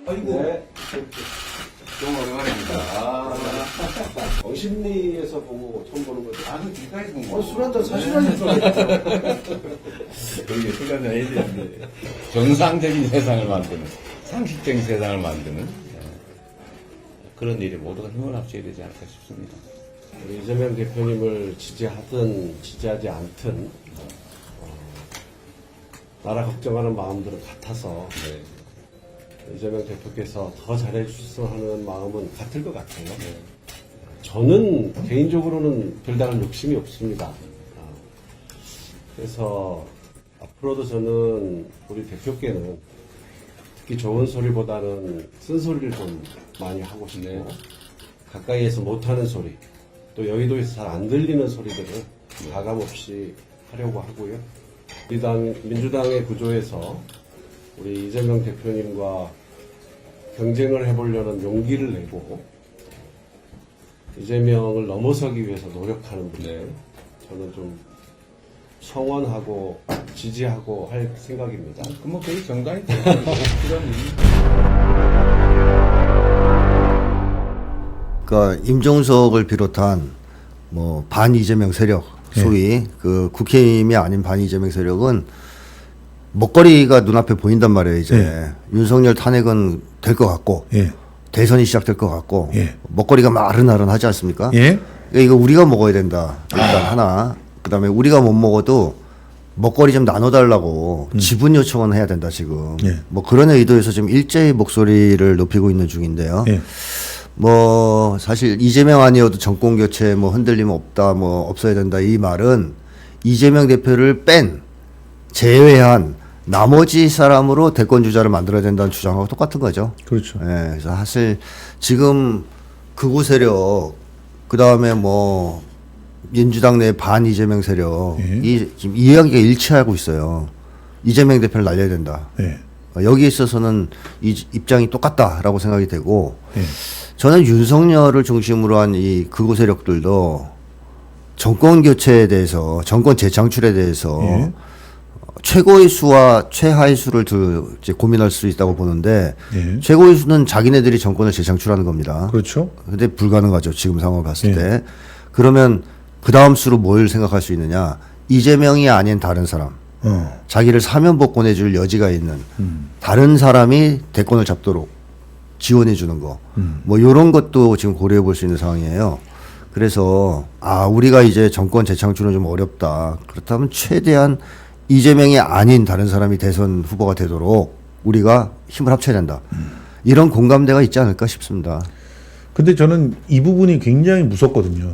아이고. 네. 너무 오랜만입니다. 정신리에서 보고 처음 보는 거죠? 아주 길까지 본 거. 술 한잔 사실은 줄 알았죠. 그게 술 한잔 해야 되는데. 정상적인 세상을 만드는, 상식적인 세상을 만드는 그런 일에 모두가 힘을 합쳐야 되지 않을까 싶습니다. 우리 이재명 대표님을 지지하든 지지하지 않든 나라 걱정하는 마음들은 같아서 네. 이재명 대표께서 더 잘해주셨으면 하는 마음은 같을 것 같아요. 저는 개인적으로는 별다른 욕심이 없습니다. 그래서 앞으로도 저는 우리 대표께는 특히 좋은 소리보다는 쓴소리를 좀 많이 하고 싶고 네. 가까이에서 못하는 소리 또 여의도에서 잘 안 들리는 소리들을 가감없이 하려고 하고요. 우리 당 민주당의 구조에서 우리 이재명 대표님과 경쟁을 해보려는 용기를 내고 이재명을 넘어서기 위해서 노력하는 분들 저는 좀 성원하고 지지하고 할 생각입니다. 그뭐 거의 정당이 필요한 일이. 그러니까 임종석을 비롯한 뭐 반 이재명 세력 소위 그 국힘이 아닌 반 이재명 세력은 먹거리가 눈앞에 보인단 말이에요. 이제 윤석열 탄핵은 될 것 같고 대선이 시작될 것 같고 먹거리가 마른마른하지 않습니까? 그러니까 이거 우리가 먹어야 된다. 일단 하나. 그다음에 우리가 못 먹어도 먹거리 좀 나눠달라고 지분 요청은 해야 된다 지금. 뭐 그런 의도에서 지금 일제히 목소리를 높이고 있는 중인데요. 뭐 사실 이재명 아니어도 정권 교체 뭐 흔들림 없다 뭐 없어야 된다 이 말은 이재명 대표를 뺀 제외한 나머지 사람으로 대권 주자를 만들어야 된다는 주장하고 똑같은 거죠. 그렇죠. 예, 그래서 사실 지금 극우 세력 그 다음에 뭐 민주당 내 반 이재명 세력 이 지금 이야기가 일치하고 있어요. 이재명 대표를 날려야 된다. 여기에 있어서는 이 입장이 똑같다라고 생각이 되고 저는 윤석열을 중심으로 한 이 극우 세력들도 정권 교체에 대해서 정권 재창출에 대해서 최고의 수와 최하의 수를 이제 고민할 수 있다고 보는데 최고의 수는 자기네들이 정권을 재창출하는 겁니다. 그렇죠. 근데 불가능하죠. 지금 상황을 봤을 때. 그러면 그 다음 수로 뭘 생각할 수 있느냐. 이재명이 아닌 다른 사람. 자기를 사면복권해 줄 여지가 있는 다른 사람이 대권을 잡도록 지원해 주는 거. 뭐 요런 것도 지금 고려해 볼 수 있는 상황이에요. 그래서 우리가 이제 정권 재창출은 좀 어렵다. 그렇다면 최대한 이재명이 아닌 다른 사람이 대선 후보가 되도록 우리가 힘을 합쳐야 된다. 이런 공감대가 있지 않을까 싶습니다. 근데 저는 이 부분이 굉장히 무섭거든요.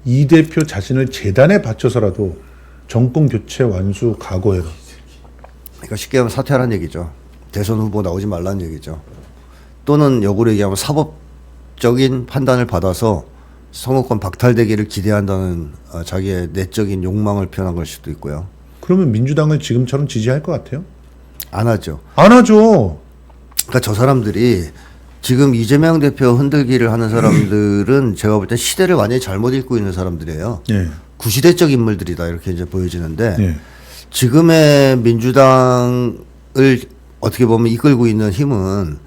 이 대표 자신을 재단에 바쳐서라도 정권 교체 완수 각오해라. 그러니까 쉽게 하면 사퇴하라는 얘기죠. 대선 후보 나오지 말라는 얘기죠. 또는 역으로 얘기하면 사법적인 판단을 받아서 선거권 박탈되기를 기대한다는 자기의 내적인 욕망을 표현한 걸 수도 있고요. 그러면 민주당을 지금처럼 지지할 것 같아요? 안 하죠. 안 하죠. 그러니까 저 사람들이 지금 이재명 대표 흔들기를 하는 사람들은 제가 볼 땐 시대를 완전히 잘못 읽고 있는 사람들이에요. 구시대적 인물들이다 이렇게 이제 보여지는데 지금의 민주당을 어떻게 보면 이끌고 있는 힘은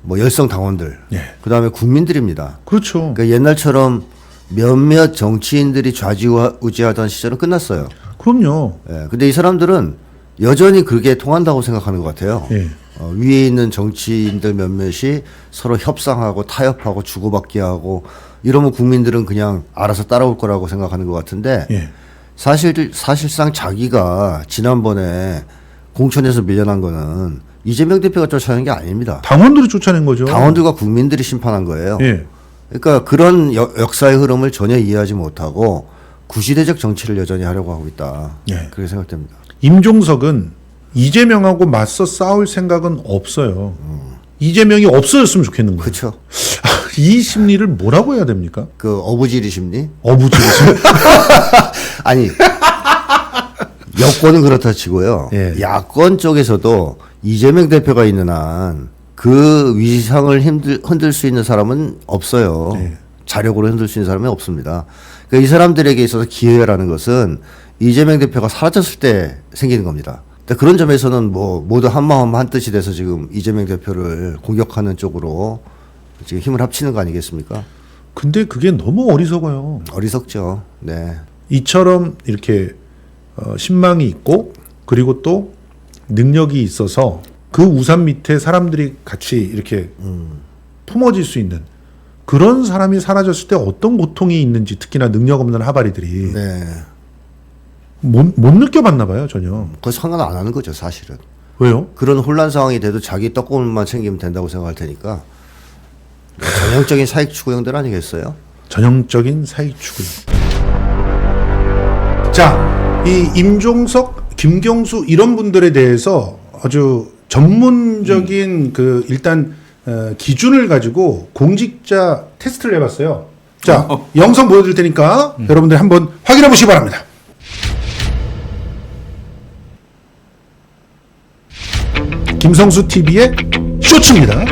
뭐 열성 당원들, 그다음에 국민들입니다. 그렇죠. 그러니까 옛날처럼 몇몇 정치인들이 좌지우지하던 시절은 끝났어요. 그럼요. 근데 이 사람들은 여전히 그게 통한다고 생각하는 것 같아요. 위에 있는 정치인들 몇몇이 서로 협상하고 타협하고 주고받기 하고 이러면 국민들은 그냥 알아서 따라올 거라고 생각하는 것 같은데 사실상 자기가 지난번에 공천에서 밀려난 거는 이재명 대표가 쫓아낸 게 아닙니다. 당원들이 쫓아낸 거죠. 당원들과 국민들이 심판한 거예요. 그러니까 그런 역사의 흐름을 전혀 이해하지 못하고 구시대적 정치를 여전히 하려고 하고 있다. 그렇게 생각됩니다. 임종석은 이재명하고 맞서 싸울 생각은 없어요. 이재명이 없어졌으면 좋겠는 거예요. 그렇죠. 이 심리를 뭐라고 해야 됩니까? 그 어부지리 심리? 어부지리 심리. 아니 여권은 그렇다 치고요. 야권 쪽에서도 이재명 대표가 있는 한 그 위상을 흔들 수 있는 사람은 없어요. 자력으로 흔들 수 있는 사람이 없습니다. 그러니까 이 사람들에게 있어서 기회라는 것은 이재명 대표가 사라졌을 때 생기는 겁니다. 근데 그런 점에서는 뭐 모두 한마음 한뜻이 돼서 지금 이재명 대표를 공격하는 쪽으로 지금 힘을 합치는 거 아니겠습니까? 근데 그게 너무 어리석어요. 어리석죠. 네. 이처럼 이렇게 신망이 있고 그리고 또 능력이 있어서 그 우산 밑에 사람들이 같이 이렇게 품어질 수 있는 그런 사람이 사라졌을 때 어떤 고통이 있는지 특히나 능력 없는 하바리들이 네. 못 느껴봤나 봐요 전혀. 그거 상관 안 하는 거죠, 사실은. 왜요? 그런 혼란 상황이 돼도 자기 떡고물만 챙기면 된다고 생각할 테니까 전형적인 사익 추구형들 아니겠어요? 전형적인 사익 추구. 자, 이 임종석, 김경수 이런 분들에 대해서 아주 전문적인 그 일단 기준을 가지고 공직자 테스트를 해봤어요. 자, 영상 보여드릴 테니까 여러분들 한번 확인해 보시기 바랍니다. 김성수 TV의 쇼츠입니다.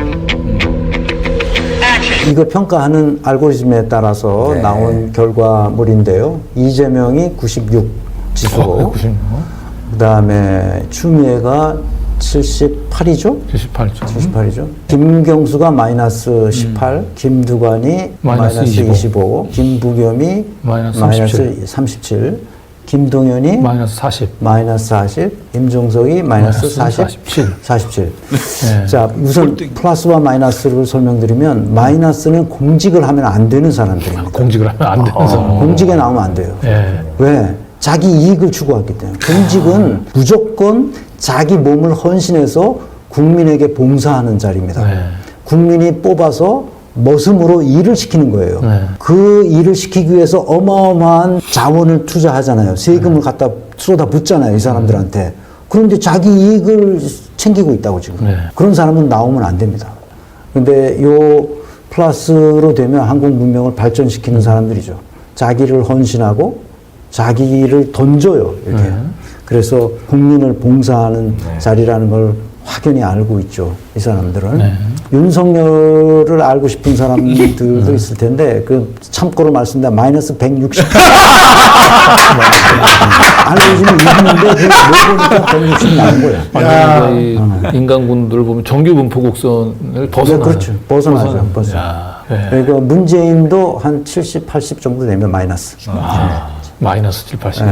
이거 평가하는 알고리즘에 따라서 나온 결과물인데요. 이재명이 96 지수고, 그다음에 추미애가 78이죠? 78이죠. 김경수가 마이너스 18, 김두관이 마이너스 25, 김부겸이 마이너스 37, 김동연이 마이너스 40. 마이너스 40, 임종석이 마이너스 47. 네. 자, 우선 플러스와 마이너스를 설명드리면 마이너스는 공직을 하면 안 되는 사람들입니다. 공직을 하면 안 되는 사람. 공직에 나오면 안 돼요. 예. 왜? 자기 이익을 추구하기 때문에. 공직은 무조건 자기 몸을 헌신해서 국민에게 봉사하는 자리입니다. 네. 국민이 뽑아서 머슴으로 일을 시키는 거예요. 네. 그 일을 시키기 위해서 어마어마한 자원을 투자하잖아요. 세금을 갖다 쏟아붓잖아요, 이 사람들한테. 그런데 자기 이익을 챙기고 있다고 지금. 네. 그런 사람은 나오면 안 됩니다. 근데 요 플러스로 되면 한국 문명을 발전시키는 사람들이죠. 자기를 헌신하고 자기를 던져요, 이렇게. 그래서 국민을 봉사하는 자리라는 걸 확연히 알고 있죠, 이 사람들은. 윤석열을 알고 싶은 사람들도 있을 텐데, 그 참고로 말씀드리면 마이너스 160. 알고리즘이 있는데, 그걸 보니까 160 나온 거예요. 아니, 인간군들을 보면 정규 분포 곡선을 벗어나요. 그렇죠. 벗어나죠. 야, 예. 그리고 문재인도 한 70, 80 정도 되면 마이너스. 마이너스 7, 80.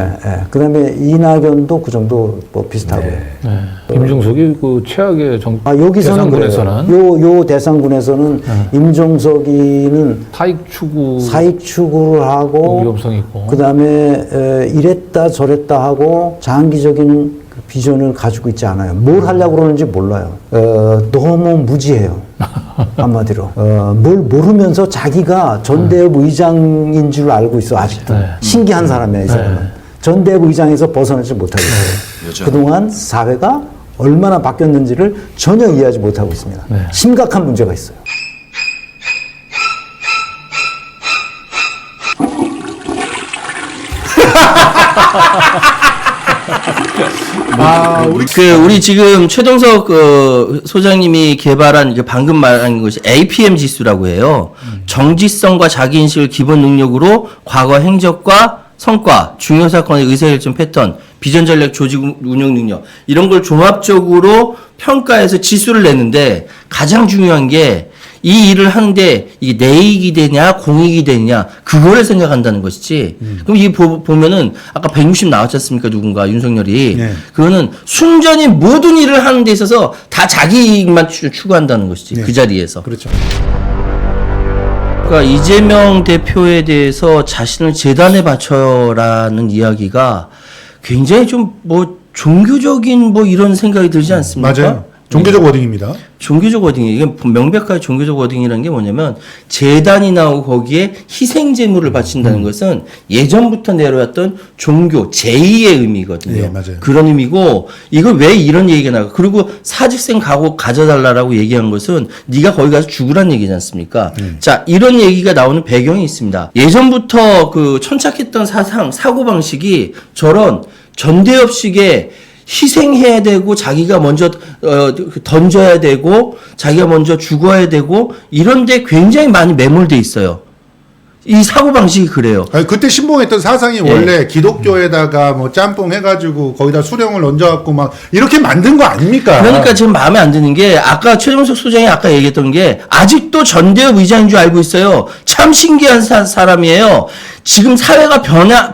그 다음에 이낙연도 그 정도 뭐 비슷하고요. 네. 임종석이 그 최악의 여기서는 대상군에서는 그래요. 요 대상군에서는 임종석이는 사익 추구를 하고 위험성이 있고. 그 다음에 이랬다 저랬다 하고 장기적인 그 비전을 가지고 있지 않아요. 뭘 하려고 그러는지 몰라요. 너무 무지해요. 한마디로. 뭘 모르면서 자기가 전대협 의장인 줄 알고 있어, 아직도. 네. 신기한 사람이에요, 이 사람은. 전대협 의장에서 벗어나지 못하고 있어요. 그동안 사회가 얼마나 바뀌었는지를 전혀 이해하지 못하고 있습니다. 심각한 문제가 있어요. 우리 지금 최동석 소장님이 개발한 방금 말한 것이 APM 지수라고 해요. 정직성과 자기인식을 기본 능력으로 과거 행적과 성과, 중요 사건의 의사결정 패턴, 비전 전략 조직 운영 능력 이런 걸 종합적으로 평가해서 지수를 내는데 가장 중요한 게 이 일을 하는데 이게 내 이익이 되냐 공익이 되냐 그거를 생각한다는 것이지. 그럼 이게 보면은 아까 160 나왔지 않습니까? 누군가 윤석열이. 네. 그거는 순전히 모든 일을 하는 데 있어서 다 자기 이익만 추구한다는 것이지. 네. 그 자리에서. 그렇죠. 그러니까 이재명 대표에 대해서 자신을 재단에 바쳐라는 이야기가 굉장히 좀 뭐 종교적인 뭐 이런 생각이 들지 않습니까? 맞아요. 종교적 워딩입니다. 종교적 워딩이 이게 명백하게 종교적 워딩이라는 게 뭐냐면 재단이 나오고 거기에 희생 제물을 바친다는 것은 예전부터 내려왔던 종교 제2의 의미거든요. 네, 맞아요. 그런 의미고 이걸 왜 이런 얘기가 나가? 그리고 사직생 가고 가져달라고 얘기한 것은 네가 거기 가서 죽으란 얘기지 않습니까? 자, 이런 얘기가 나오는 배경이 있습니다. 예전부터 그 천착했던 사고 방식이 저런 전대협식의 희생해야 되고 자기가 먼저 던져야 되고 자기가 먼저 죽어야 되고 이런데 굉장히 많이 매몰돼 있어요. 이 사고 방식이 그래요. 아니, 그때 신봉했던 사상이 원래 기독교에다가 뭐 짬뽕 해가지고 거기다 수령을 얹어갖고 막 이렇게 만든 거 아닙니까? 그러니까 지금 마음에 안 드는 게 아까 최종석 소장이 아까 얘기했던 게 아직도 전대협 의장인 줄 알고 있어요. 참 신기한 사람이에요. 지금 사회가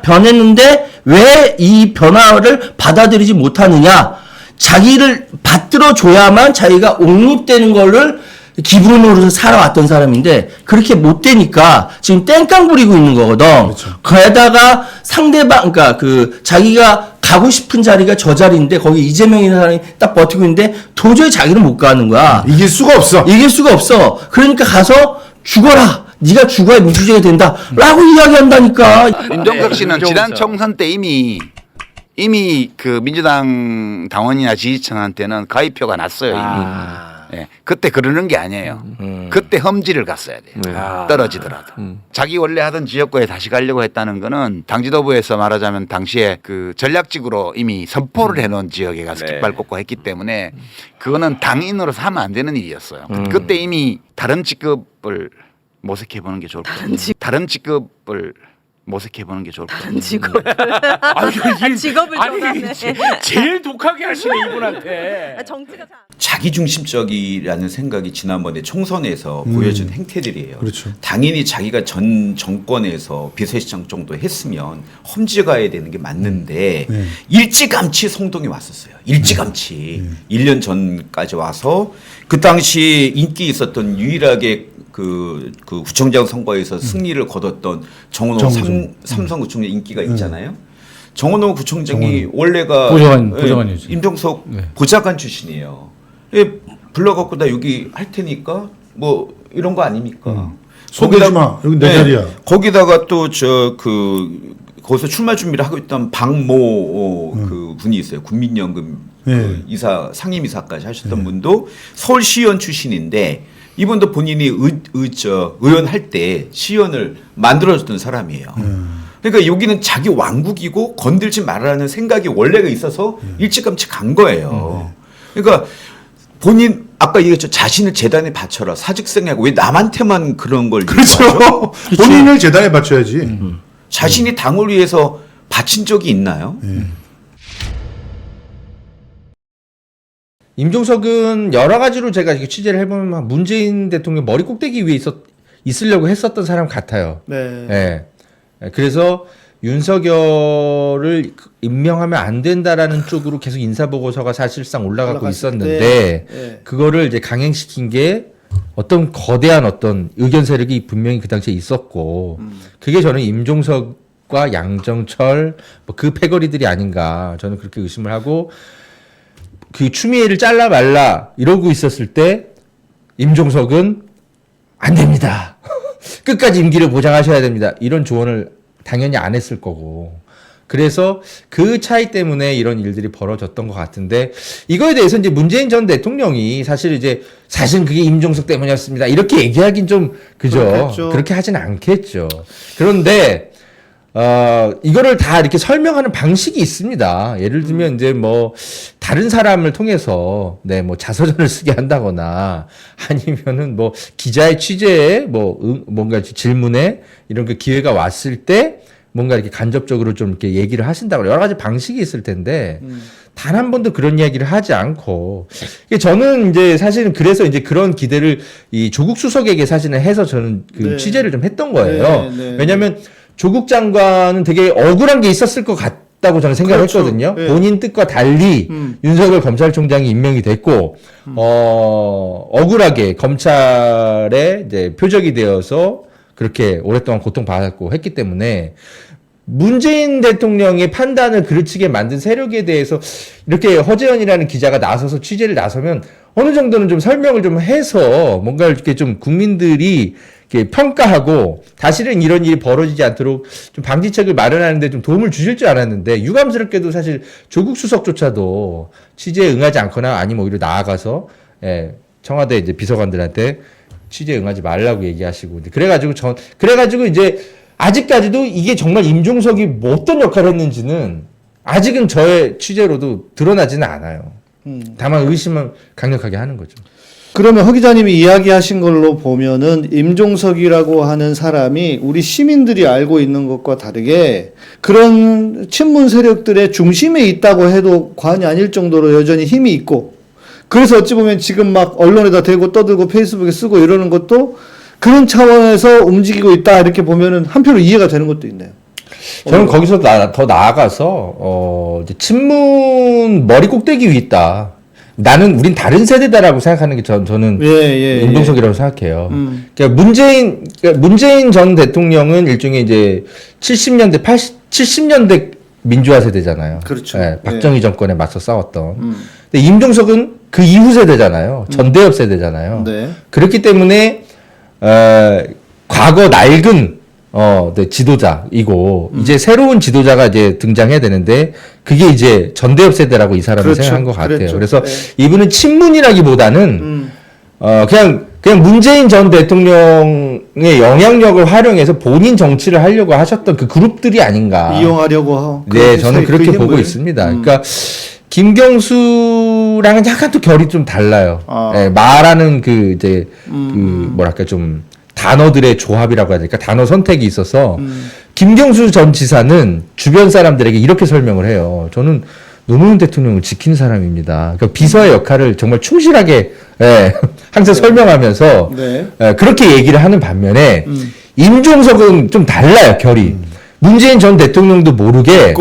변했는데 왜 이 변화를 받아들이지 못하느냐. 자기를 받들어 줘야만 자기가 옹립되는 거를 기분으로 살아왔던 사람인데 그렇게 못 되니까 지금 땡깡 부리고 있는 거거든. 그렇죠. 거기다가 상대방, 그러니까 그 자기가 가고 싶은 자리가 저 자리인데 거기 이재명이라는 사람이 딱 버티고 있는데 도저히 자기는 못 가는 거야. 이길 수가 없어. 이길 수가 없어. 그러니까 가서 죽어라. 네가 죽어야 민주주의가 된다. 라고 이야기한다니까. 임종석 씨는 지난 총선 때 이미 그 민주당 당원이나 지지층한테는 가입표가 났어요. 이미. 예, 그때 그러는 게 아니에요. 그때 험지를 갔어야 돼요. 떨어지더라도. 자기 원래 하던 지역구에 다시 가려고 했다는 거는 당 지도부에서 말하자면 당시에 그 전략적으로 이미 선포를 해놓은 지역에 가서 깃발 꽂고 했기 때문에 그거는 당인으로서 하면 안 되는 일이었어요. 그때 이미 다른 직급을 모색해보는 게 좋을 것 같아요. 다른 직급을 모색해보는 게 좋을 것 같아요. 직업을 직업을 좋아하네. 제일 독하게 하시네 이분한테. 정치가 잘. 자기중심적이라는 생각이 지난번에 총선에서 보여준 행태들이에요. 그렇죠. 당연히 자기가 전 정권에서 비서실장 정도 했으면 험지 가야 되는 게 맞는데 일찌감치 성동에 왔었어요. 일찌감치 1년 전까지 와서 그 당시 인기 있었던 유일하게 그 구청장 선거에서 승리를 거뒀던 정원호 삼성구청장 인기가 있잖아요. 정원호 구청장이 원래가 보좌관이죠. 임종석 보좌관 출신이에요. 불러갖고 나 여기 할 테니까 뭐 이런 거 아닙니까? 속이지 마. 여기 내 자리야. 거기다가 또 거기서 출마 준비를 하고 있던 박모 그 분이 있어요. 국민연금 그 이사 상임이사까지 하셨던 분도 서울시의원 출신인데 이분도 본인이 의원 할 때 시의원을 만들어줬던 사람이에요. 그러니까 여기는 자기 왕국이고 건들지 말라는 생각이 원래가 있어서 일찌감치 간 거예요. 그러니까 본인 아까 얘기했죠. 자신을 재단에 바쳐라. 사직생하고 왜 남한테만 그런 걸 그렇죠. 본인을 재단에 바쳐야지. 자신이 당을 위해서 바친 적이 있나요? 임종석은 여러 가지로 제가 취재를 해보면 문재인 대통령 머리 꼭대기 위에 있으려고 했었던 사람 같아요. 네. 그래서 윤석열을 임명하면 안 된다라는 쪽으로 계속 인사보고서가 사실상 올라가고 있었는데 그거를 이제 강행시킨 게 어떤 거대한 어떤 의견 세력이 분명히 그 당시에 있었고 그게 저는 임종석과 양정철 뭐 그 패거리들이 아닌가 저는 그렇게 의심을 하고 그 추미애를 잘라 말라 이러고 있었을 때 임종석은 안 됩니다. 끝까지 임기를 보장하셔야 됩니다. 이런 조언을 당연히 안 했을 거고. 그래서 그 차이 때문에 이런 일들이 벌어졌던 것 같은데 이거에 대해서 이제 문재인 전 대통령이 사실은 그게 임종석 때문이었습니다. 이렇게 얘기하긴 좀 그죠. 그렇겠죠. 그렇게 하진 않겠죠. 그런데 이거를 다 이렇게 설명하는 방식이 있습니다. 예를 들면 이제 뭐 다른 사람을 통해서 뭐 자서전을 쓰게 한다거나 아니면은 뭐 기자의 취재에 뭔가 질문에 이런 그 기회가 왔을 때 뭔가 이렇게 간접적으로 좀 이렇게 얘기를 하신다거나 여러 가지 방식이 있을 텐데 단 한 번도 그런 이야기를 하지 않고 저는 이제 사실은 그래서 이제 그런 기대를 이 조국 수석에게 사실은 해서 저는 그 취재를 좀 했던 거예요. 왜냐하면 조국 장관은 되게 억울한 게 있었을 것 같다고 저는 생각을 했거든요. 본인 뜻과 달리 윤석열 검찰총장이 임명이 됐고, 억울하게 검찰의 이제 표적이 되어서 그렇게 오랫동안 고통받았고 했기 때문에 문재인 대통령의 판단을 그르치게 만든 세력에 대해서 이렇게 허재현이라는 기자가 나서서 취재를 나서면 어느 정도는 좀 설명을 좀 해서 뭔가 이렇게 좀 국민들이 이렇게 평가하고 다시는 이런 일이 벌어지지 않도록 좀 방지책을 마련하는데 좀 도움을 주실 줄 알았는데 유감스럽게도 사실 조국 수석조차도 취재에 응하지 않거나 아니면 오히려 나아가서 청와대 이제 비서관들한테 취재에 응하지 말라고 얘기하시고 그래가지고 이제 아직까지도 이게 정말 임종석이 뭐 어떤 역할을 했는지는 아직은 저의 취재로도 드러나지는 않아요. 다만 의심은 강력하게 하는 거죠. 그러면 허 기자님이 이야기하신 걸로 보면은 임종석이라고 하는 사람이 우리 시민들이 알고 있는 것과 다르게 그런 친문 세력들의 중심에 있다고 해도 과언이 아닐 정도로 여전히 힘이 있고, 그래서 어찌 보면 지금 막 언론에다 대고 떠들고 페이스북에 쓰고 이러는 것도 그런 차원에서 움직이고 있다, 이렇게 보면은 한편으로 이해가 되는 것도 있네요. 저는 거기서 더 나아가서 이제 친문 머리 꼭대기 위에 있다. 우린 다른 세대다라고 생각하는 게 저는 임종석이라고 생각해요. 그러니까 문재인 전 대통령은 일종의 이제 70년대 민주화 세대잖아요. 그렇죠. 박정희 정권에 맞서 싸웠던. 근데 임종석은 그 이후 세대잖아요. 전대협 세대잖아요. 네. 그렇기 때문에 과거 낡은 지도자이고 이제 새로운 지도자가 이제 등장해야 되는데 그게 이제 전대협 세대라고 이 사람은 그렇죠. 생각한 것 같아요. 그랬죠. 그래서 네. 이분은 친문이라기보다는 그냥 문재인 전 대통령의 영향력을 활용해서 본인 정치를 하려고 하셨던 그 그룹들이 아닌가. 이용하려고 하고. 네, 저는 그렇게 보고 있습니다. 그러니까 김경수랑은 약간 또 결이 좀 달라요. 네, 말하는 그 이제 그 뭐랄까 좀 단어들의 조합이라고 해야 될까? 단어 선택이 있어서 김경수 전 지사는 주변 사람들에게 이렇게 설명을 해요. 저는 노무현 대통령을 지키는 사람입니다. 그러니까 비서의 역할을 정말 충실하게 항상 설명하면서 그렇게 얘기를 하는 반면에 임종석은 좀 달라요, 결이. 문재인 전 대통령도 모르게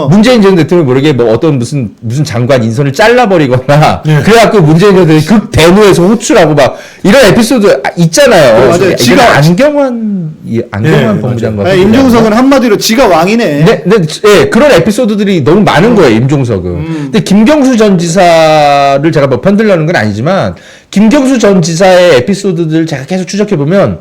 문재인 전 대통령 모르게 뭐 어떤 무슨 장관 인선을 잘라버리거나 그래갖고 문재인 전 대통령이 극 대노에서 호출하고 막 이런 에피소드 있잖아요. 맞아요. 지가 안경환 법무장관. 임종석은 한마디로 지가 왕이네. 네, 그런 에피소드들이 너무 많은 거예요, 임종석은. 근데 김경수 전 지사를 제가 뭐 편들려는 건 아니지만 김경수 전 지사의 에피소드들 제가 계속 추적해 보면.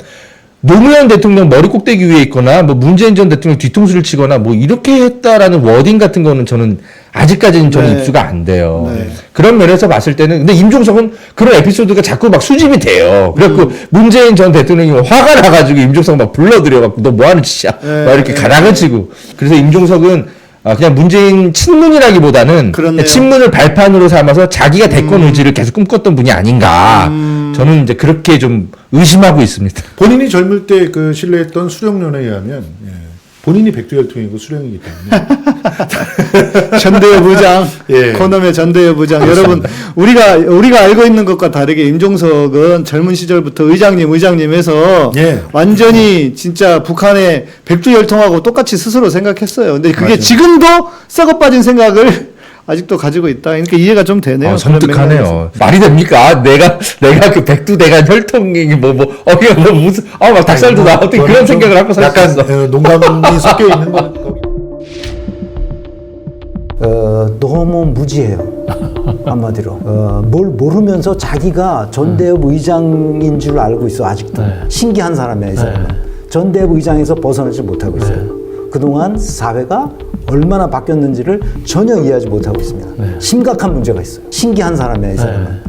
노무현 대통령 머리 꼭대기 위에 있거나 뭐 문재인 전 대통령 뒤통수를 치거나 뭐 이렇게 했다라는 워딩 같은 거는 저는 아직까지는 저는 입수가 안 돼요. 그런 면에서 봤을 때는 근데 임종석은 그런 에피소드가 자꾸 막 수집이 돼요. 그래갖고 문재인 전 대통령이 화가 나가지고 임종석 막 불러들여갖고 너 뭐하는 짓이야 막 이렇게 가락을 치고 그래서 임종석은 그냥 문재인 친문이라기보다는 친문을 발판으로 삼아서 자기가 대권 의지를 계속 꿈꿨던 분이 아닌가. 저는 이제 그렇게 좀 의심하고 있습니다. 본인이 젊을 때 그 신뢰했던 수령론에 의하면 본인이 백두혈통이고 수령이기 때문에 전대협 부장, 코너의 전대협 부장. 여러분, 우리가 알고 있는 것과 다르게 임종석은 젊은 시절부터 의장님에서 완전히 진짜 북한의 백두혈통하고 똑같이 스스로 생각했어요. 근데 그게 지금도 썩어 빠진 생각을 아직도 가지고 있다. 그러니까 이해가 좀 되네요. 섬뜩하네요. 말이 됩니까? 내가 그 백두대간 혈통이 이거 무슨 막 닭살도 나 어떻게 그런 생각을 하고 살았어. 약간 농담이 섞여 있는 거. 너무 무지해요. 한마디로. 뭘 모르면서 자기가 전대협 의장인 줄 알고 있어, 아직도. 신기한 사람이야, 이 사람은. 전대협 의장에서 벗어나지 못하고 있어요. 그동안 사회가 얼마나 바뀌었는지를 전혀 이해하지 못하고 있습니다. 심각한 문제가 있어요. 신기한 사람이야, 이 사람은.